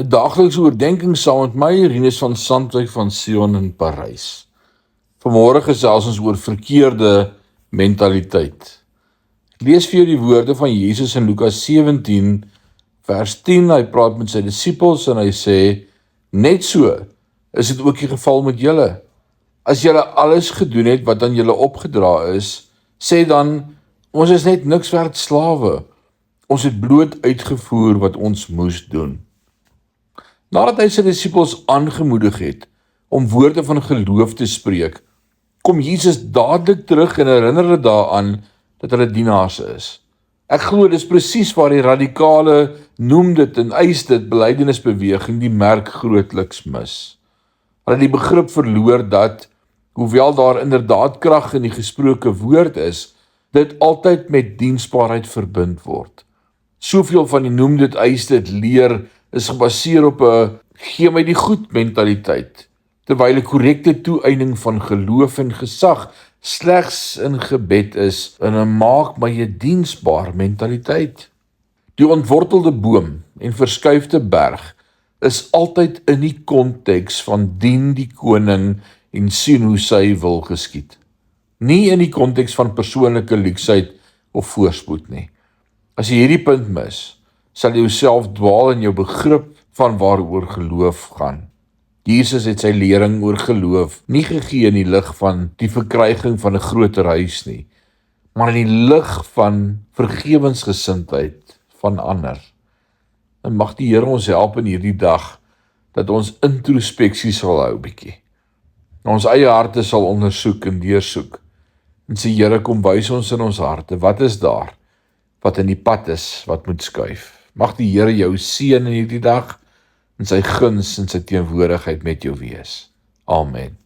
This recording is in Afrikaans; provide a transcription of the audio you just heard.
'n daaglikse oordenking saam met my, Rinus van Sandwyk van Sion in Parys. Vanmôre gesels ons oor verkeerde mentaliteit. Ek lees vir jou die woorde van Jesus in Lukas 17, vers 10. Hy praat met sy disippels en hy sê, net so is dit ook die geval met julle. As julle alles gedoen het wat aan julle opgedra is, sê dan, ons is net niks werd slawe. Ons het bloot uitgevoer wat ons moes doen. Nadat hy sy disippels aangemoedig het om woorde van geloof te spreek, kom Jesus dadelik terug en herinner hulle daaraan dat hulle dienaars is. Ek glo dis presies waar die radikale noem dit en eis dit belydenisbeweging die merk grootliks mis. Hulle het die begrip verloor dat, hoewel daar inderdaad krag in die gesproke woord is, dit altyd met diensbaarheid verbind word. Soveel van die noem dit eis dit leer is gebaseer op 'n gee my die goed mentaliteit, terwyl 'n korrekte toeëning van geloof en gesag slegs in gebed is in 'n maak my 'n diensbaar mentaliteit. Die ontwortelde boom en verskuifde berg is altyd in die konteks van dien die koning en sien hoe sy wil geskied. Nie in die konteks van persoonlike luksheid of voorspoed nie. As jy hierdie punt mis, sal jy jouself dwaal in jou begrip van waaroor geloof gaan. Jesus het sy lering oor geloof nie gegee in die lig van die verkryging van 'n groter huis nie, maar in die lig van vergewensgesindheid van ander. En mag die Here ons help in hierdie dag, dat ons introspeksie sal hou bietjie. Ons eie harte sal ondersoek en deursoek. En sê Here, kom wys ons in ons harte, wat is daar, wat in die pad is, wat moet skuif. Mag die Here jou seën in hierdie dag, en sy guns en sy teenwoordigheid met jou wees. Amen.